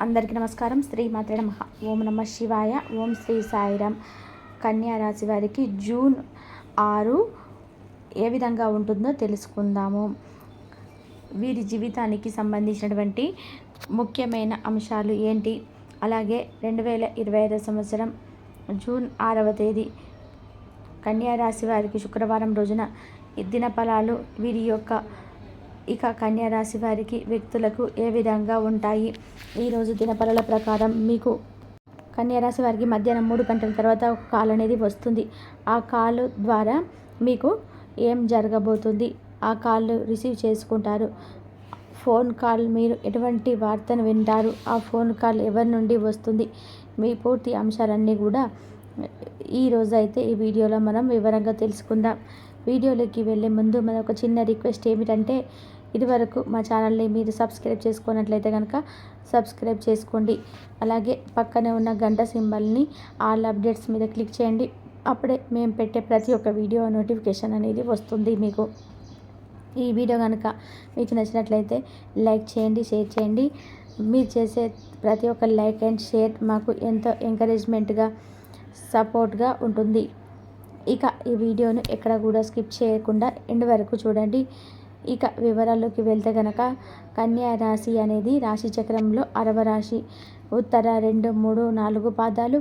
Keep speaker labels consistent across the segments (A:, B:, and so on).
A: అందరికీ నమస్కారం. శ్రీమాత్రే నమః. ఓం నమః శివాయ. ఓం శ్రీ సాయిరామ్. కన్యా రాశి వారికి జూన్ 6 ఏ విధంగా ఉంటుందో తెలుసుకుందాము. వీరి జీవితానికి సంబంధించినటువంటి ముఖ్యమైన అంశాలు ఏంటి, అలాగే 2025 సంవత్సరం జూన్ 6వ తేదీ కన్యా రాశి వారికి శుక్రవారం రోజున దిన ఫలాలు వీరి యొక్క కన్యా రాశి వారికి వ్యక్తులకు ఏ విధంగా ఉంటాయి. ఈరోజు దినఫలాల ప్రకారం మీకు కన్యా రాశి వారికి మధ్యాహ్నం 3 గంటల తర్వాత ఒక కాల్ అనేది వస్తుంది. ఆ కాల్ ద్వారా మీకు ఏం జరగబోతుంది, ఆ కాల్ రిసీవ్ చేసుకుంటారు. ఫోన్ కాల్ మీరు ఎటువంటి వార్తను వింటారు, ఆ ఫోన్ కాల్ ఎవరి నుండి వస్తుంది, మీ పూర్తి అంశాలన్నీ కూడా ఈరోజు అయితే ఈ వీడియోలో మనం వివరంగా తెలుసుకుందాం. వీడియోలోకి వెళ్ళే ముందు మన ఒక చిన్న రిక్వెస్ట్ ఏమిటంటే, ఇదివరకు మా ఛానల్ని మీరు సబ్స్క్రైబ్ చేసుకున్నట్లయితే కనుక సబ్స్క్రైబ్ చేసుకోండి. అలాగే పక్కనే ఉన్న గంట సింబల్ని ఆల్ అప్డేట్స్ మీద క్లిక్ చేయండి. అప్పుడే మేము పెట్టే ప్రతి ఒక్క వీడియో నోటిఫికేషన్ అనేది వస్తుంది మీకు. ఈ వీడియో కనుక మీకు నచ్చినట్లయితే లైక్ చేయండి, షేర్ చేయండి. మీరు చేసే ప్రతి ఒక్క లైక్ అండ్ షేర్ మాకు ఎంతో ఎంకరేజ్మెంట్గా, సపోర్ట్గా ఉంటుంది. ఈ వీడియోను ఎక్కడ కూడా స్కిప్ చేయకుండా ఎండ్ వరకు చూడండి. వివరాల్లోకి వెళ్తే కనుక కన్యా రాశి అనేది రాశి చక్రంలో 6వ రాశి. ఉత్తర 2, 3, 4 పాదాలు,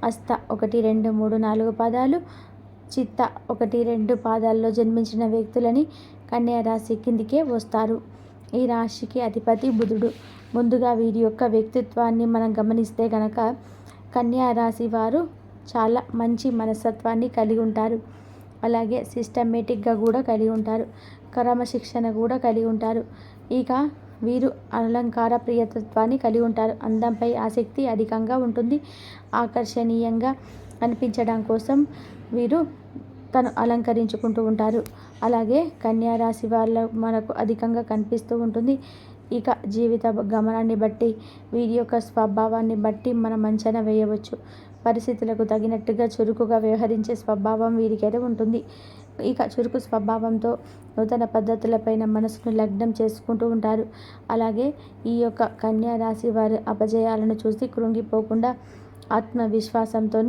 A: హస్త 1, 2, 3, 4 పాదాలు, చిత్త 1, 2 పాదాల్లో జన్మించిన వ్యక్తులని కన్యా రాశి కిందికే వస్తారు. ఈ రాశికి అధిపతి బుధుడు. ముందుగా వీరి యొక్క వ్యక్తిత్వాన్ని మనం గమనిస్తే కనుక కన్యా రాశి వారు చాలా మంచి మనస్తత్వాన్ని కలిగి ఉంటారు. అలాగే సిస్టమేటిక్గా కూడా కలిగి ఉంటారు. క్రమశిక్షణ కూడా కలిగి ఉంటారు. వీరు అలంకార ప్రియతత్వాన్ని కలిగి ఉంటారు. అందంపై ఆసక్తి అధికంగా ఉంటుంది. ఆకర్షణీయంగా అనిపించడం కోసం వీరు తను అలంకరించుకుంటూ ఉంటారు. అలాగే కన్యా రాశి వాళ్ళ మనకు అధికంగా కనిపిస్తూ ఉంటుంది. జీవిత గమనాన్ని బట్టి, వీరి యొక్క స్వభావాన్ని బట్టి మనం అంచనా వేయవచ్చు. పరిస్థితులకు తగినట్టుగా చురుకుగా వ్యవహరించే స్వభావం వీరికైతే ఉంటుంది. చురుకు స్వభావంతో నూతన పద్ధతులపైన మనసును లగ్నం చేసుకుంటూ ఉంటారు. అలాగే ఈ యొక్క కన్యా రాశి వారి అపజయాలను చూసి కృంగిపోకుండా ఆత్మవిశ్వాసంతో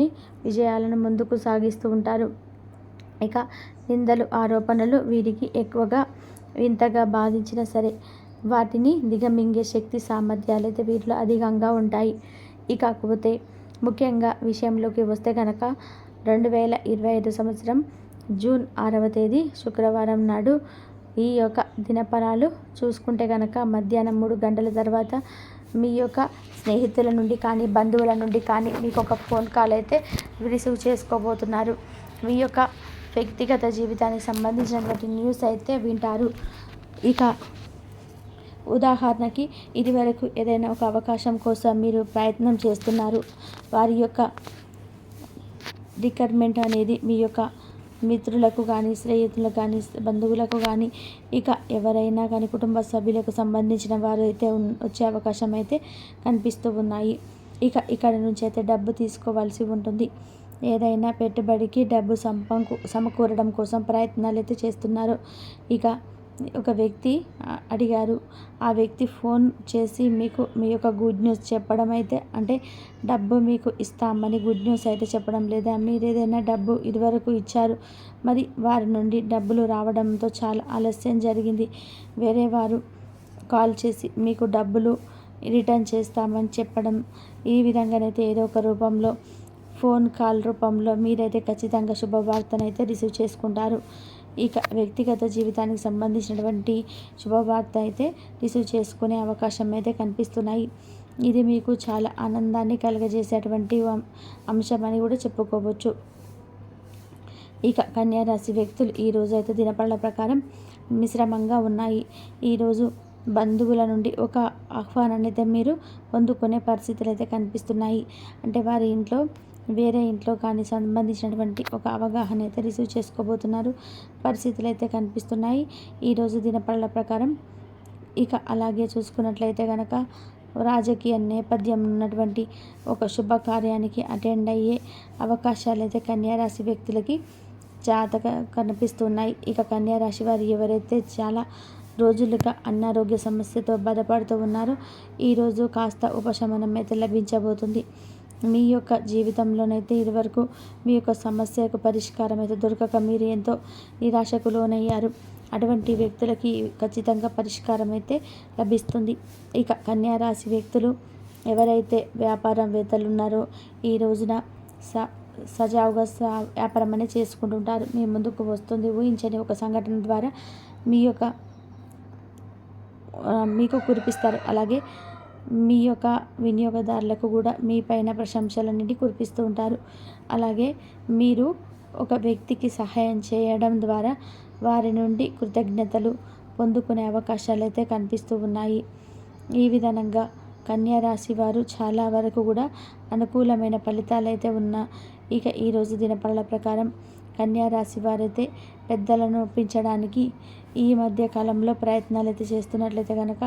A: విజయాలను ముందుకు సాగిస్తూ ఉంటారు. నిందలు, ఆరోపణలు వీరికి ఎక్కువగా వింతగా బాధించినా సరే వాటిని దిగమింగే శక్తి సామర్థ్యాలు అయితే వీరిలో అధికంగా ఉంటాయి. కాకపోతే ముఖ్యంగా విషయంలోకి వస్తే కనుక 2025 సంవత్సరం జూన్ 6వ తేదీ శుక్రవారం నాడు ఈ యొక్క దినఫలాలు చూసుకుంటే కనుక మధ్యాహ్నం 3 గంటల తర్వాత మీ యొక్క స్నేహితుల నుండి కానీ, బంధువుల నుండి కానీ మీకు ఒక ఫోన్ కాల్ అయితే రిసీవ్ చేసుకోబోతున్నారు. మీ యొక్క వ్యక్తిగత జీవితానికి సంబంధించినటువంటి న్యూస్ అయితే వింటారు. ఉదాహరణకి ఇదివరకు ఏదైనా ఒక అవకాశం కోసం మీరు ప్రయత్నం చేస్తున్నారు. వారి యొక్క రిక్వైర్మెంట్ అనేది మీ యొక్క మిత్రులకు కానీ, స్నేహితులకు కానీ, బంధువులకు కానీ, ఎవరైనా కానీ కుటుంబ సభ్యులకు సంబంధించిన వారు అయితే వచ్చే అవకాశం అయితే కనిపిస్తూ ఉన్నాయి. ఇక్కడ నుంచి అయితే డబ్బు తీసుకోవాల్సి ఉంటుంది. ఏదైనా పెట్టుబడికి డబ్బు సమకూరడం కోసం ప్రయత్నాలు అయితే చేస్తున్నారు. ఒక వ్యక్తి అడిగారు. ఆ వ్యక్తి ఫోన్ చేసి మీకు మీ యొక్క గుడ్ న్యూస్ చెప్పడం అయితే, అంటే డబ్బు మీకు ఇస్తామని గుడ్ న్యూస్ అయితే చెప్పడం లేదా, మీరు ఏదైనా డబ్బు ఇదివరకు ఇచ్చారు, మరి వారి నుండి డబ్బులు రావడంతో చాలా ఆలస్యం జరిగింది. వేరే వారు కాల్ చేసి మీకు డబ్బులు రిటర్న్ చేస్తామని చెప్పడం, ఈ విధంగానైతే ఏదో ఒక రూపంలో ఫోన్ కాల్ రూపంలో మీరైతే ఖచ్చితంగా శుభవార్తనైతే రిసీవ్ చేసుకుంటారు. వ్యక్తిగత జీవితానికి సంబంధించినటువంటి శుభవార్త అయితే రిసీవ్ చేసుకునే అవకాశం అయితే కనిపిస్తున్నాయి. ఇది మీకు చాలా ఆనందాన్ని కలుగజేసేటువంటి అంశం అని కూడా చెప్పుకోవచ్చు. కన్యా రాశి వ్యక్తులు ఈరోజు అయితే దినఫలాల ప్రకారం మిశ్రమంగా ఉన్నాయి. ఈరోజు బంధువుల నుండి ఒక ఆహ్వానాన్ని అయితే మీరు పొందుకునే పరిస్థితులు అయితే కనిపిస్తున్నాయి. అంటే వారి ఇంట్లో, వేరే ఇంట్లో కానీ సంబంధించినటువంటి ఒక అవగాహన అయితే రిసీవ్ చేసుకోబోతున్నారు. పరిస్థితులు అయితే కనిపిస్తున్నాయి ఈరోజు దినఫలాల ప్రకారం. అలాగే చూసుకున్నట్లయితే కనుక రాజకీయ నేపథ్యం ఉన్నటువంటి ఒక శుభకార్యానికి అటెండ్ అయ్యే అవకాశాలు అయితే కన్యా రాశి వ్యక్తులకి జాతక కనిపిస్తున్నాయి. కన్యా రాశి వారు ఎవరైతే చాలా రోజులుగా అనారోగ్య సమస్యతో బాధపడుతూ ఉన్నారు. ఈరోజు కాస్త ఉపశమనం అయితే లభించబోతుంది. మీ యొక్క జీవితంలోనైతే ఇదివరకు మీ యొక్క సమస్యకు పరిష్కారం అయితే దొరకక మీరు ఎంతో నిరాశకు లోనయ్యారు. అటువంటి వ్యక్తులకి ఖచ్చితంగా పరిష్కారం అయితే లభిస్తుంది. ఇక కన్యా రాశి వ్యక్తులు ఎవరైతే వ్యాపారవేత్తలు ఉన్నారో ఈ రోజున సజావుగా వ్యాపారం అనేది చేసుకుంటుంటారు. మీ ముందుకు వస్తుంది ఊహించని ఒక సంఘటన ద్వారా మీ యొక్క మీకు కురిపిస్తారు. అలాగే మీ యొక్క వినియోగదారులకు కూడా మీ పైన ప్రశంసలన్నింటి కురిపిస్తూ ఉంటారు. అలాగే మీరు ఒక వ్యక్తికి సహాయం చేయడం ద్వారా వారి నుండి కృతజ్ఞతలు పొందుకునే అవకాశాలు అయితే కనిపిస్తూ ఉన్నాయి. ఈ విధంగా కన్యా రాశి వారు చాలా వరకు కూడా అనుకూలమైన ఫలితాలు అయితే ఇక ఈరోజు దినపరల ప్రకారం కన్యా రాశి వారైతే పెద్దలను ఒప్పించడానికి ఈ మధ్య కాలంలో ప్రయత్నాలు అయితే చేస్తున్నట్లయితే కనుక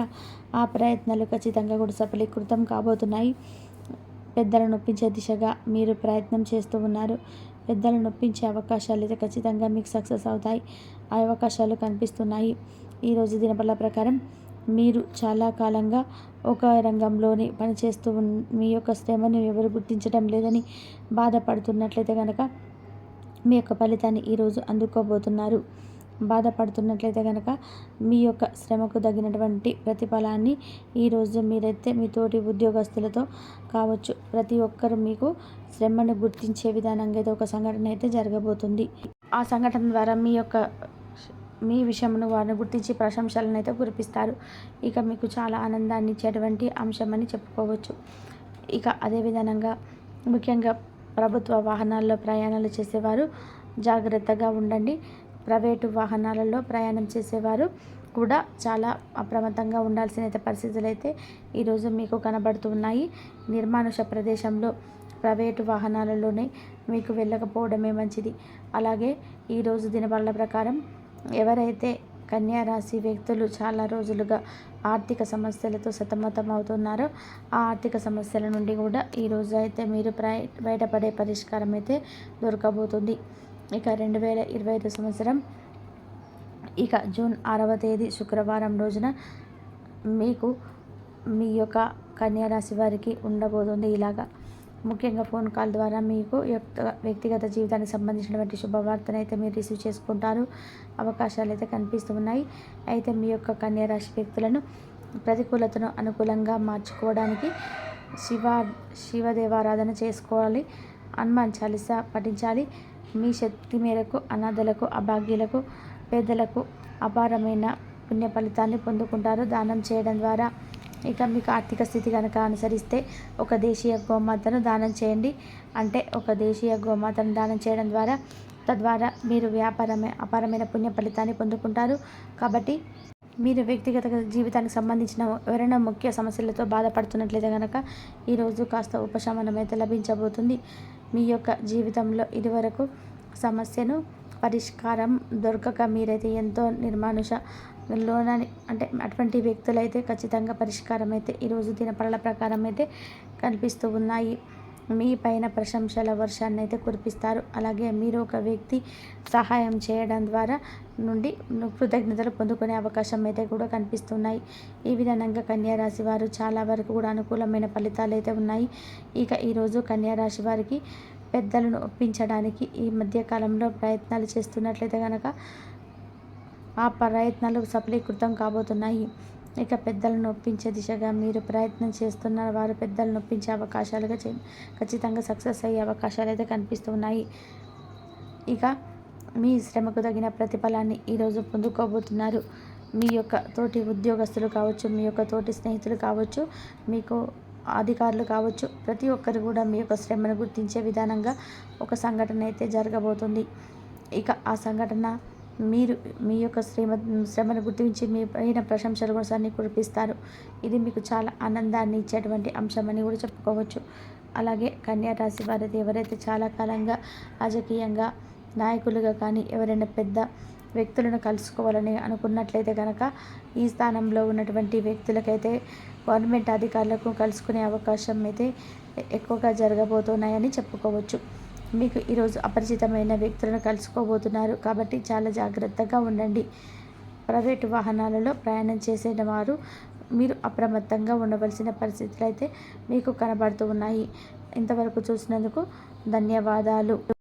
A: ఆ ప్రయత్నాలు ఖచ్చితంగా కూడా సఫలీకృతం కాబోతున్నాయి. పెద్దలను ఒప్పించే దిశగా మీరు ప్రయత్నం చేస్తూ ఉన్నారు. పెద్దలను ఒప్పించే అవకాశాలు అయితే ఖచ్చితంగా మీకు సక్సెస్ అవుతాయి. ఆ అవకాశాలు కనిపిస్తున్నాయి. ఈరోజు దినపరల ప్రకారం మీరు చాలా కాలంగా ఒక రంగంలోని పనిచేస్తూ మీ యొక్క శ్రమను ఎవరు గుర్తించడం లేదని బాధపడుతున్నట్లయితే కనుక మీ యొక్క ఫలితాన్ని ఈరోజు అందుకోబోతున్నారు. బాధపడుతున్నట్లయితే కనుక మీ యొక్క శ్రమకు తగినటువంటి ప్రతిఫలాన్ని ఈరోజు మీరైతే మీ తోటి ఉద్యోగస్తులతో కావచ్చు ప్రతి ఒక్కరు మీకు శ్రమను గుర్తించే విధానంగా అయితే ఒక సంఘటన అయితే జరగబోతుంది. ఆ సంఘటన ద్వారా మీ విషయమును వారిని గుర్తించి ప్రశంసలను అయితే కురిపిస్తారు. ఇక మీకు చాలా ఆనందాన్ని ఇచ్చేటువంటి అంశం అని చెప్పుకోవచ్చు. ఇక అదేవిధంగా ముఖ్యంగా ప్రభుత్వ వాహనాల్లో ప్రయాణాలు చేసేవారు జాగ్రత్తగా ఉండండి. ప్రైవేటు వాహనాలలో ప్రయాణం చేసేవారు కూడా చాలా అప్రమత్తంగా ఉండాల్సిన పరిస్థితులు అయితే ఈరోజు మీకు కనబడుతూ ఉన్నాయి. నిర్మానుష ప్రదేశంలో ప్రైవేటు వాహనాలలోనే మీకు వెళ్ళకపోవడమే మంచిది. అలాగే ఈరోజు దినబల్ల ప్రకారం ఎవరైతే కన్యా రాశి వ్యక్తులు చాలా రోజులుగా ఆర్థిక సమస్యలతో సతమతం అవుతున్నారో ఆ ఆర్థిక సమస్యల నుండి కూడా ఈరోజు అయితే మీరు బయటపడే పరిష్కారం అయితే దొరకబోతుంది. ఇక 2025 సంవత్సరం ఇక జూన్ 6వ తేదీ శుక్రవారం రోజున మీకు మీ యొక్క కన్యా రాశి వారికి ఉండబోతుంది. ఇలాగా ముఖ్యంగా ఫోన్ కాల్ ద్వారా మీకు వ్యక్తిగత జీవితానికి సంబంధించినటువంటి శుభవార్తను అయితే మీరు రిసీవ్ చేసుకుంటారు. అవకాశాలు అయితే కనిపిస్తూ ఉన్నాయి. అయితే మీ యొక్క కన్యా రాశి వ్యక్తులను ప్రతికూలతను అనుకూలంగా మార్చుకోవడానికి శివదేవారాధన చేసుకోవాలి. హనుమాన్ చాలీసా పఠించాలి. మీ శక్తి మేరకు అనాథలకు, అభాగ్యులకు, పేదలకు అపారమైన పుణ్య ఫలితాన్ని పొందుకుంటారు దానం చేయడం ద్వారా. ఇక మీకు ఆర్థిక స్థితి కనుక అనుసరిస్తే ఒక దేశీయ గోమాతను దానం చేయండి. అంటే ఒక దేశీయ గోమాతను దానం చేయడం ద్వారా తద్వారా మీరు అపారమైన పుణ్య ఫలితాన్ని పొందుకుంటారు. కాబట్టి మీరు వ్యక్తిగత జీవితానికి సంబంధించిన ఎవరైనా ముఖ్య సమస్యలతో బాధపడుతున్నట్లయితే కనుక ఈరోజు కాస్త ఉపశమనం అయితే లభించబోతుంది. మీ యొక్క జీవితంలో ఇదివరకు సమస్యను పరిష్కారం దొరకక మీరైతే ఎంతో నిర్మానుషలోనని అంటే అటువంటి వ్యక్తులైతే ఖచ్చితంగా పరిష్కారం అయితే ఈరోజు దినపరల ప్రకారం అయితే కనిపిస్తూ ఉన్నాయి. మీ పైన ప్రశంసల వర్షాన్ని అయితే కురిపిస్తారు. అలాగే మీరు ఒక వ్యక్తి సహాయం చేయడం ద్వారా నుండి కృతజ్ఞతలు పొందుకునే అవకాశం అయితే కూడా కనిపిస్తున్నాయి. ఈ విధంగా కన్యా రాశి వారు చాలా వరకు కూడా అనుకూలమైన ఫలితాలు అయితే ఉన్నాయి. ఇక ఈరోజు కన్యా రాశి వారికి పెద్దలను ఒప్పించడానికి ఈ మధ్యకాలంలో ప్రయత్నాలు చేస్తున్నట్లయితే కనుక ఆ ప్రయత్నాలు సఫలీకృతం కాబోతున్నాయి. ఇక పెద్దలను ఒప్పించే దిశగా మీరు ప్రయత్నం చేస్తున్న వారు పెద్దలను ఒప్పించే అవకాశాలుగా ఖచ్చితంగా సక్సెస్ అయ్యే అవకాశాలు అయితే కనిపిస్తున్నాయి. ఇక మీ శ్రమకు తగిన ప్రతిఫలాన్ని ఈరోజు పొందుకోబోతున్నారు. మీ యొక్క తోటి ఉద్యోగస్తులు కావచ్చు, మీ యొక్క తోటి స్నేహితులు కావచ్చు, మీకు అధికారులు కావచ్చు, ప్రతి ఒక్కరు కూడా మీ యొక్క శ్రమను గుర్తించే విధానంగా ఒక సంఘటన అయితే జరగబోతుంది. ఇక ఆ సంఘటన మీరు మీ యొక్క శ్రమను గుర్తించి మీ పైన ప్రశంసలు కూడా కురిపిస్తారు. ఇది మీకు చాలా ఆనందాన్ని ఇచ్చేటువంటి అంశం అని కూడా చెప్పుకోవచ్చు. అలాగే కన్యా రాశి వారైతే ఎవరైతే చాలా కాలంగా రాజకీయంగా నాయకులుగా కానీ ఎవరైనా పెద్ద వ్యక్తులను కలుసుకోవాలని అనుకున్నట్లయితే కనుక ఈ స్థానంలో ఉన్నటువంటి వ్యక్తులకైతే గవర్నమెంట్ అధికారులకు కలుసుకునే అవకాశం అయితే ఎక్కువగా జరగబోతున్నాయని చెప్పుకోవచ్చు. మీకు ఈరోజు అపరిచితమైన వ్యక్తులను కలుసుకోబోతున్నారు కాబట్టి చాలా జాగ్రత్తగా ఉండండి. ప్రైవేటు వాహనాలలో ప్రయాణం చేసేవారు మీరు అప్రమత్తంగా ఉండవలసిన పరిస్థితులు అయితే మీకు కనబడుతూ ఉన్నాయి. ఇంతవరకు చూసినందుకు ధన్యవాదాలు.